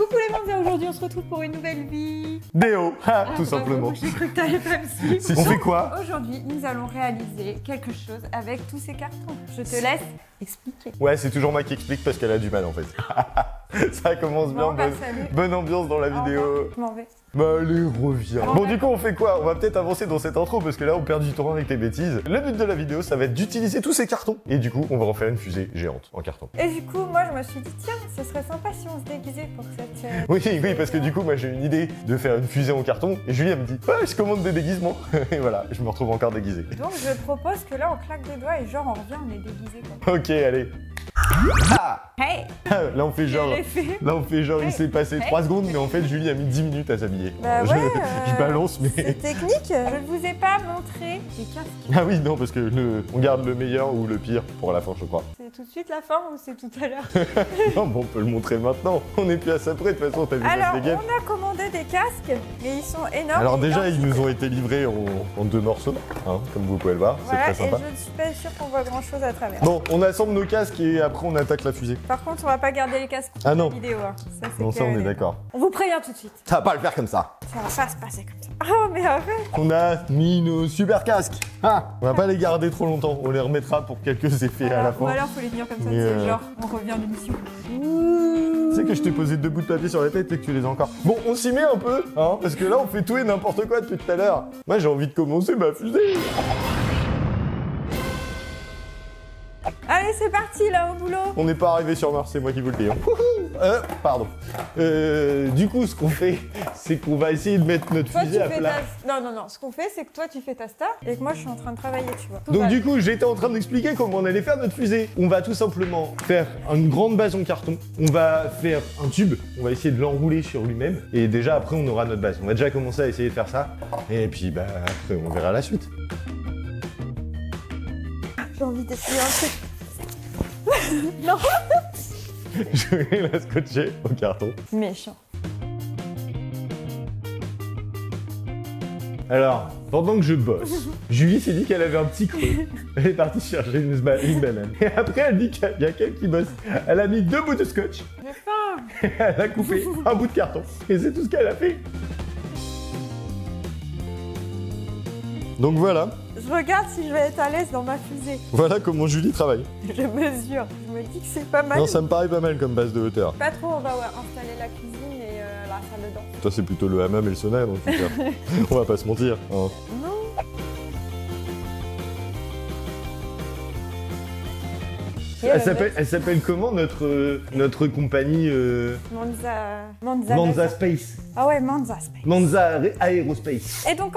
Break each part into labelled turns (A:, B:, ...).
A: Coucou les membres, aujourd'hui on se retrouve pour une nouvelle vie.
B: Déo, tout simplement.
A: J'ai cru que t'allais pas me suivre.
B: On fait quoi?
A: Aujourd'hui, nous allons réaliser quelque chose avec tous ces cartons. Je te laisse expliquer.
B: Ouais, c'est toujours moi qui explique parce qu'elle a du mal en fait. Ça commence bien, bonne ambiance dans la vidéo.
A: Je m'en vais.
B: Bah allez, reviens. Bon, du coup, on fait quoi? On va peut-être avancer dans cette intro parce que là, on perd du temps avec tes bêtises. Le but de la vidéo, ça va être d'utiliser tous ces cartons. Et du coup, on va en faire une fusée géante en carton.
A: Et du coup, moi, je me suis dit, tiens, ce serait sympa si on se déguisait pour cette...
B: Oui, parce que du coup, moi, j'ai une idée de faire une fusée en carton. Et Julie, elle me dit, ouais, je commande des déguisements. Et voilà, je me retrouve encore déguisé.
A: Donc, je propose que là, on claque des doigts et genre, on revient, on est déguisé, quoi.
B: Ok, allez. Ah
A: hey.
B: Là on fait genre, il s'est passé 3 secondes, mais en fait Julie a mis 10 minutes à s'habiller.
A: Bah ouais,
B: je balance, mais...
A: C'est technique. Je ne vous ai pas montré les casques.
B: Ah oui, non, parce que on garde le meilleur ou le pire pour la fin, je crois.
A: C'est tout de suite la fin ou c'est tout à l'heure?
B: Non, bon, on peut le montrer maintenant. On est plus à ça près, de toute façon, t'as vu
A: alors,
B: notre dégaine.
A: on a commandé des casques, mais ils sont énormes.
B: Alors déjà, ils nous ont été livrés en 2 morceaux, hein, comme vous pouvez le voir,
A: voilà,
B: c'est très sympa.
A: Et je ne suis pas sûre qu'on voit grand chose à travers.
B: Bon, on assemble nos casques et après on attaque la fusée.
A: Par contre, on va pas garder les casques pour la vidéo. Hein.
B: Ça, on est d'accord.
A: On vous prévient tout de suite.
B: Ça va pas le faire comme ça.
A: Ça va pas se passer comme ça. Oh, mais arrête.
B: On a mis nos super casques. Ah, on va pas les garder trop longtemps. On les remettra pour quelques effets à la fin.
A: Ou alors, faut les tenir comme ça, genre, on revient de mission.
B: Tu sais que je t'ai posé 2 bouts de papier sur la tête et que tu les as encore. Bon, on s'y met un peu, hein, parce que là, on fait tout et n'importe quoi depuis tout à l'heure. Moi, j'ai envie de commencer ma fusée.
A: Allez, c'est parti, là, au boulot.
B: On n'est pas arrivé sur Mars, c'est moi qui vous le dis. Pardon. Du coup, ce qu'on fait, c'est qu'on va essayer de mettre notre fusée à plat.
A: Non. Ce qu'on fait, c'est que toi, tu fais ta star et que moi, je suis en train de travailler, tu vois.
B: Donc, du coup, j'étais en train d'expliquer comment on allait faire notre fusée. On va tout simplement faire une grande base en carton. On va faire un tube. On va essayer de l'enrouler sur lui-même. Et déjà, après, on aura notre base. On va déjà commencer à essayer de faire ça. Et puis, bah, après, on verra la suite.
A: J'ai envie d'essayer un truc. Non.
B: Je vais la scotcher au carton.
A: Méchant.
B: Alors, pendant que je bosse, Julie s'est dit qu'elle avait un petit creux. Elle est partie chercher une banane. Et après, elle dit qu'il y a quelqu'un qui bosse. Elle a mis 2 bouts de scotch.
A: J'ai faim.
B: Elle a coupé un bout de carton. Et c'est tout ce qu'elle a fait. Donc voilà.
A: Je regarde si je vais être à l'aise dans ma fusée.
B: Voilà comment Julie travaille.
A: Je mesure. Je me dis que c'est pas mal.
B: Non, ça me paraît pas mal comme base de hauteur.
A: Pas trop, on va installer la cuisine et la salle de bain.
B: Toi, c'est plutôt le hammam et le sauna, en tout cas. On va pas se mentir. Hein.
A: Non.
B: Elle s'appelle comment notre compagnie
A: Manza
B: Space.
A: Ah ouais, Manza Space.
B: Manza Aerospace.
A: Et donc,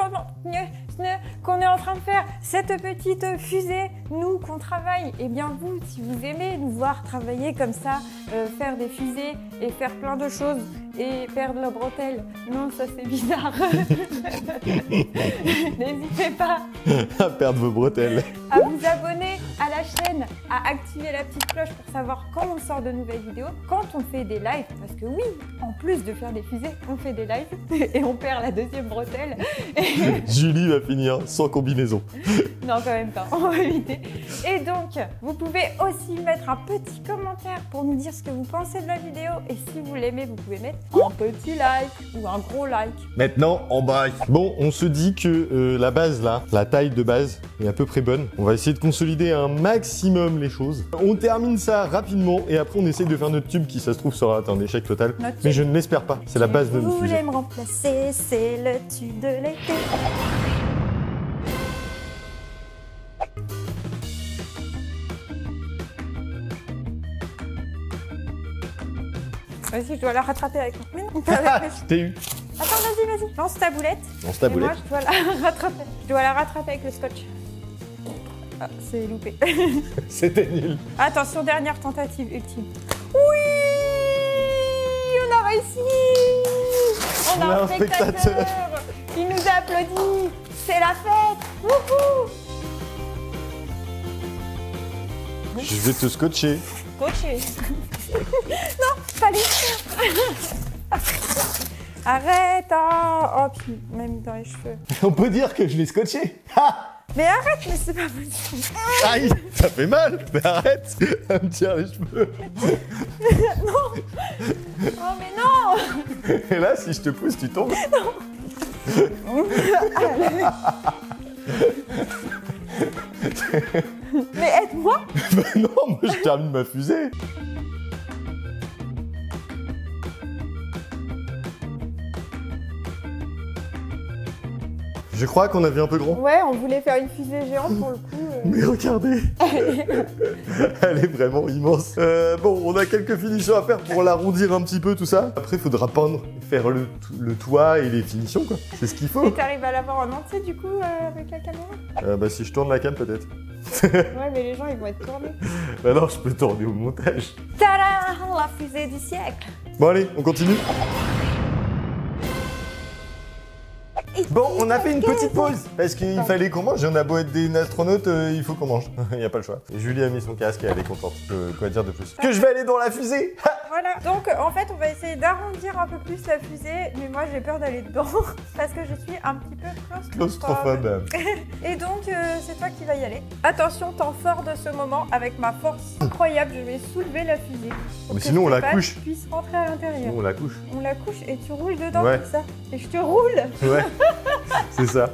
A: qu'on est en train de faire cette petite fusée, nous, qu'on travaille, et bien vous, si vous aimez nous voir travailler comme ça, faire des fusées et faire plein de choses et perdre la bretelle, non, ça c'est bizarre. N'hésitez pas
B: à perdre vos bretelles.
A: À vous abonner à la chaîne, à activer la petite cloche pour savoir quand on sort de nouvelles vidéos, quand on fait des lives, parce que oui, en plus de faire des fusées, on fait des lives et on perd la 2e bretelle.
B: Julie va finir sans combinaison.
A: Non, quand même pas, on va éviter. Et donc, vous pouvez aussi mettre un petit commentaire pour nous dire ce que vous pensez de la vidéo. Et si vous l'aimez, vous pouvez mettre un petit like ou un gros like.
B: Maintenant, en bas. Bon, on se dit que la base là, la taille de base est à peu près bonne. On va essayer de consolider un maximum les choses. On termine ça rapidement et après on essaye de faire notre tube qui, ça se trouve, sera un échec total. Mais je ne l'espère pas. C'est la base de notre fusée.
A: Vous voulez me remplacer, c'est le tube de l'été. Vas-y, je dois la rattraper avec moi. Mais non,
B: je t'ai eu.
A: Attends, vas-y. Lance ta boulette.
B: Lance ta boulette.
A: Moi, je dois la rattraper. Je dois la rattraper avec le scotch. Ah, c'est loupé.
B: C'était nul.
A: Attention, dernière tentative ultime. Oui, on a réussi. On a un spectateur. Il nous a applaudi. C'est la fête. Wouhou.
B: Je vais te scotcher.
A: Scotcher. Non, fallait faire. Arrête, hein. Oh, puis même dans les cheveux.
B: On peut dire que je l'ai scotché.
A: Mais arrête, mais c'est pas possible.
B: Aïe, ça fait mal. Mais arrête, elle me tire les cheveux.
A: Non. Oh mais non.
B: Et là, si je te pousse, tu tombes.
A: Mais aide-moi.
B: Bah non, moi je termine ma fusée. Je crois qu'on a vu un peu grand.
A: Ouais, on voulait faire une fusée géante pour le coup.
B: Mais regardez, elle est vraiment immense. Bon, on a quelques finitions à faire pour l'arrondir un petit peu tout ça. Après, il faudra peindre, faire le toit et les finitions quoi. C'est ce qu'il faut.
A: Et t'arrives à l'avoir en entier du coup avec la caméra?
B: Bah si je tourne la cam peut-être.
A: Ouais, mais les gens ils vont être tournés.
B: Bah non, je peux tourner au montage.
A: Tadam, la fusée du siècle.
B: Bon allez, on continue. Bon, on a fait une petite pause parce qu'il fallait qu'on mange. On a beau être des astronautes, il faut qu'on mange. Il n'y a pas le choix. Et Julie a mis son casque et elle est contente. Quoi dire de plus? Que je vais aller dans la fusée.
A: Voilà. Donc en fait, on va essayer d'arrondir un peu plus la fusée, mais moi j'ai peur d'aller dedans parce que je suis un petit peu
B: Claustrophobe.
A: Et donc c'est toi qui vas y aller. Attention, temps fort de ce moment, avec ma force incroyable, je vais soulever la fusée.
B: Mais sinon on la couche.
A: Puisse rentrer à l'intérieur.
B: Sinon on la couche.
A: On la couche et tu roules dedans
B: Ouais.
A: comme ça. Et je te roule.
B: Ouais, c'est ça.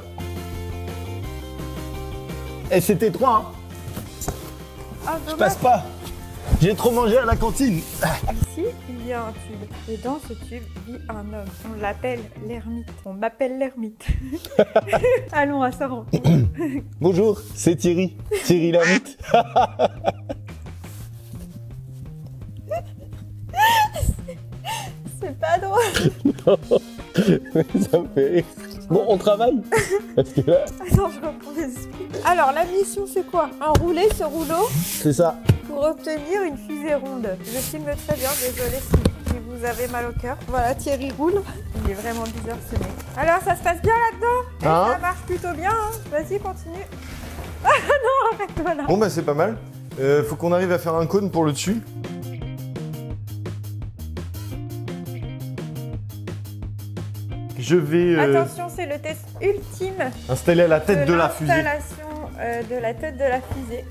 B: Et c'était trop, hein.
A: Ah,
B: Je passe pas. J'ai trop mangé à la cantine.
A: Ici, il y a un tube. Et dans ce tube vit un homme. On l'appelle l'ermite. On m'appelle l'ermite. Allons à sa rencontre.
B: Bonjour, c'est Thierry. Thierry l'ermite.
A: C'est pas drôle.
B: Ça me fait rire. Bon, on travaille. Parce que là...
A: Attends, je reprends mes esprits. Alors, la mission, c'est quoi? Enrouler ce rouleau
B: C'est ça.
A: pour obtenir une fusée ronde. Je filme très bien, désolé si vous avez mal au cœur. Voilà, Thierry roule. Il est vraiment bizarre ce mec. Alors, ça se passe bien là-dedans?
B: Hein?
A: Ça marche plutôt bien, hein. Vas-y, continue. Ah non, arrête, voilà.
B: Bon, bah c'est pas mal. Faut qu'on arrive à faire un cône pour le dessus. Je vais
A: Attention, c'est le test ultime
B: installer la tête de la fusée.
A: l'installation de la tête de la fusée.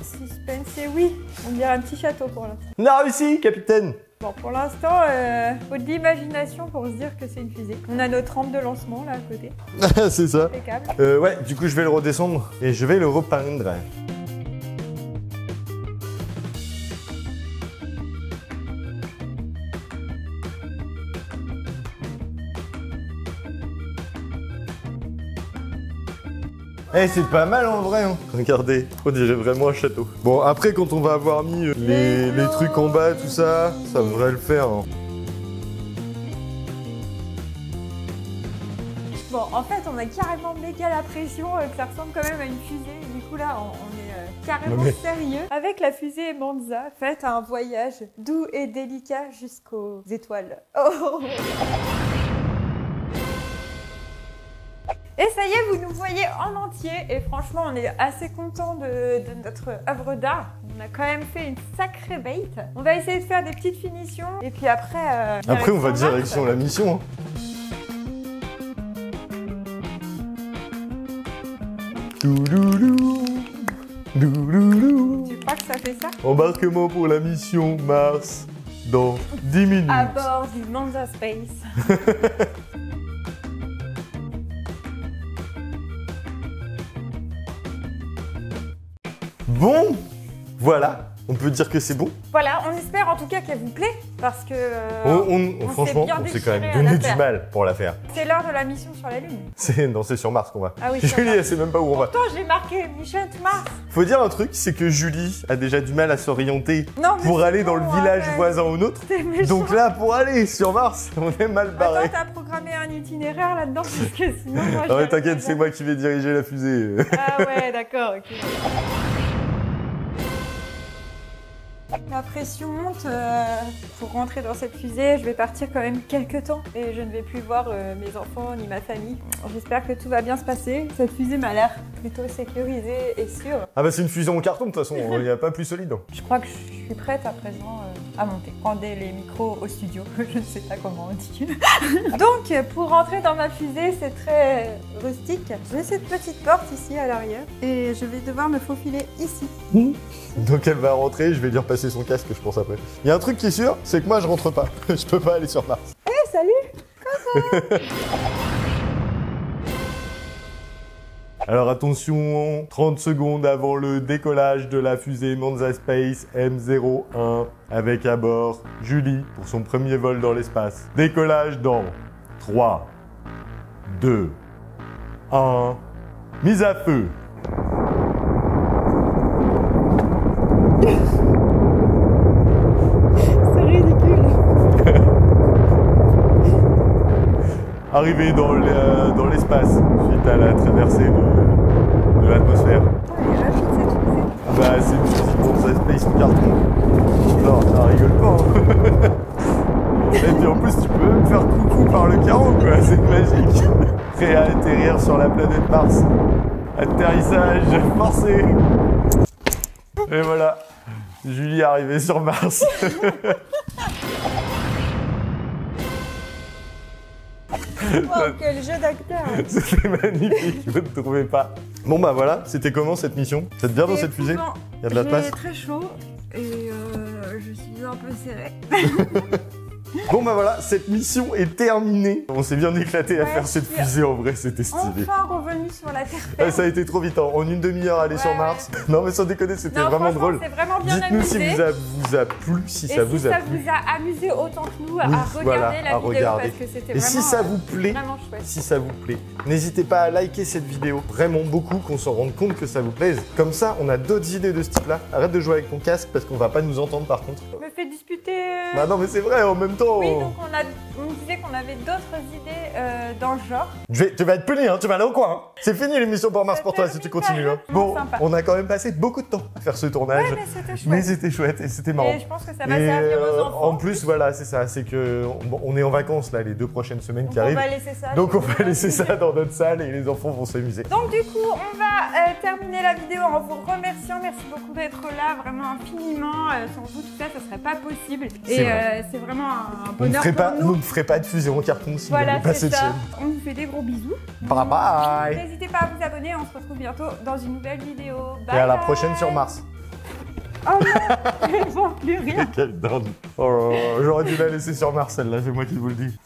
A: Suspense, et oui, on dirait un petit château pour l'instant.
B: On a réussi, capitaine.
A: Bon, pour l'instant, faut de l'imagination pour se dire que c'est une fusée. On a notre rampe de lancement là à côté.
B: C'est ça.
A: Impeccable.
B: Ouais, du coup, je vais le redescendre et je vais le repeindre. Eh, c'est pas mal en vrai, hein. Regardez, on dirait vraiment un château. Bon, après, quand on va avoir mis les trucs en bas, tout ça, ça devrait le faire. Hein.
A: Bon, en fait, on a carrément méga la pression que ça ressemble quand même à une fusée. Et du coup, là, on est carrément sérieux. Avec la fusée Manza, faites un voyage doux et délicat jusqu'aux étoiles. Oh. Et ça y est, vous nous voyez en entier. Et franchement, on est assez content de notre œuvre d'art. On a quand même fait une sacrée bait. On va essayer de faire des petites finitions. Et puis après...
B: Après, on va
A: direction
B: direction la mission. Hein. Douloulou, douloulou.
A: Tu crois que ça fait ça?
B: Embarquement pour la mission Mars dans 10 minutes.
A: À bord du Manza Space.
B: Bon, voilà, on peut dire que c'est bon.
A: Voilà, on espère en tout cas qu'elle vous plaît, parce que
B: Franchement,
A: bien
B: on s'est quand même
A: déchiré à
B: donné
A: la
B: du
A: faire.
B: mal pour la faire.
A: C'est l'heure de la mission sur la Lune.
B: C'est sur Mars qu'on va.
A: Ah oui, sur
B: Julie,
A: Mars.
B: elle sait même pas où on va.
A: Pourtant, j'ai marqué Mission to Mars.
B: Faut dire un truc, c'est que Julie a déjà du mal à s'orienter
A: Non, mais
B: pour
A: c'est
B: aller dans
A: bon,
B: le village
A: arrête.
B: voisin au nôtre.
A: C'est méchant.
B: Donc là, pour aller sur Mars, on est mal barré.
A: Attends, t'as programmé un itinéraire là-dedans, parce que sinon, moi,
B: Ah ouais,
A: j'y
B: t'inquiète,
A: arrive
B: c'est moi qui vais diriger la fusée.
A: pas. Ah ouais, d'accord, ok. La pression monte pour rentrer dans cette fusée. Je vais partir quand même quelques temps et je ne vais plus voir mes enfants ni ma famille. J'espère que tout va bien se passer. Cette fusée m'a l'air plutôt sécurisée et sûre.
B: Ah bah c'est une fusée en carton de toute façon, il n'y a pas plus solide.
A: Je crois que je suis prête à présent à monter. Rendez les micros au studio, je ne sais pas comment on dit. Donc pour rentrer dans ma fusée, c'est très rustique. J'ai cette petite porte ici à l'arrière et je vais devoir me faufiler ici.
B: Donc elle va rentrer, je vais lui repasser son casque je pense après. Il y a un truc qui est sûr, c'est que moi je rentre pas. Je peux pas aller sur Mars.
A: Hey, salut!
B: Alors attention, 30 secondes avant le décollage de la fusée Monza Space M01 avec à bord Julie pour son premier vol dans l'espace. Décollage dans 3, 2, 1, mise à feu.
A: C'est ridicule.
B: Arrivé dans l'espace suite à la traversée de l'atmosphère.
A: Elle est rapide cette fusée.
B: Ah bah c'est une fusée Monza Space en carton. Non, ça rigole pas. Hein. Et puis en plus tu peux me faire coucou par le carreau quoi, c'est magique. Prêt à atterrir sur la planète Mars. Atterrissage forcé. Et voilà, Julie est arrivée sur Mars.
A: Wow, quel jeu d'acteur!
B: C'était magnifique, vous ne trouvez pas? Bon bah voilà, c'était comment cette mission? Vous êtes bien dans cette fusée? Il y a de la place?
A: J'ai très chaud et je suis un peu serrée.
B: Bon bah voilà, cette mission est terminée. On s'est bien éclaté à
A: Ouais,
B: faire cette fusée, en vrai c'était stylé.
A: Enfin revenu sur la Terre
B: Ah,
A: ferme.
B: ça a été trop vite, hein. En une demi-heure aller sur
A: Ouais,
B: Mars. Non mais sans déconner, c'était
A: Non,
B: vraiment
A: franchement,
B: drôle.
A: c'est vraiment bien
B: Dites-nous si
A: amusé.
B: vous a plu, si
A: Et
B: ça
A: si
B: vous a
A: ça
B: plu.
A: vous a amusé autant que nous à
B: Oui,
A: regarder
B: voilà,
A: la
B: à
A: vidéo
B: regarder.
A: parce que c'était
B: Et
A: vraiment,
B: si ça vous plaît,
A: vraiment chouette.
B: si ça vous plaît, n'hésitez pas à liker cette vidéo, vraiment beaucoup, qu'on s'en rende compte que ça vous plaise. Comme ça, on a d'autres idées de ce type-là. Arrête de jouer avec ton casque parce qu'on va pas nous entendre par contre.
A: Je me fais disputer.
B: Bah non mais c'est vrai, en même temps...
A: Oui, donc on disait qu'on avait d'autres idées dans le genre.
B: Tu vas être puni, hein, tu vas aller au coin. Hein. C'est fini l'émission pour Mars pour toi si tu continues. Hein. Bon,
A: Sympa.
B: on a quand même passé beaucoup de temps à faire ce tournage.
A: Ouais, mais c'était chouette.
B: Mais c'était chouette et c'était marrant.
A: Et je pense que ça va servir aux enfants.
B: En plus, voilà, c'est ça, c'est que on est en vacances là les 2 prochaines semaines
A: Donc
B: qui arrivent.
A: on va laisser ça.
B: Donc on va laisser ça dans notre salle et les enfants vont s'amuser.
A: Donc du coup, on va terminer la vidéo en vous remerciant. Merci beaucoup d'être là, vraiment infiniment. Sans vous, tout ça, ça serait pas possible.
B: C'est
A: Et
B: vrai.
A: c'est vraiment un
B: On ne
A: bonheur
B: ferait pas,
A: pour
B: nous
A: nous.
B: ne ferait pas de fusée en carton si on
A: Voilà,
B: n'avait pas
A: c'est
B: cette
A: ça.
B: chaîne.
A: On vous fait des gros bisous.
B: Bye bye.
A: N'hésitez pas à vous abonner. On se retrouve bientôt dans une nouvelle vidéo. Bye
B: Et à la
A: bye.
B: prochaine sur Mars.
A: Oh non, ils vont plus rien.
B: Quelle dinde. Oh là là, j'aurais dû la laisser sur Mars celle-là, c'est moi qui vous le dis.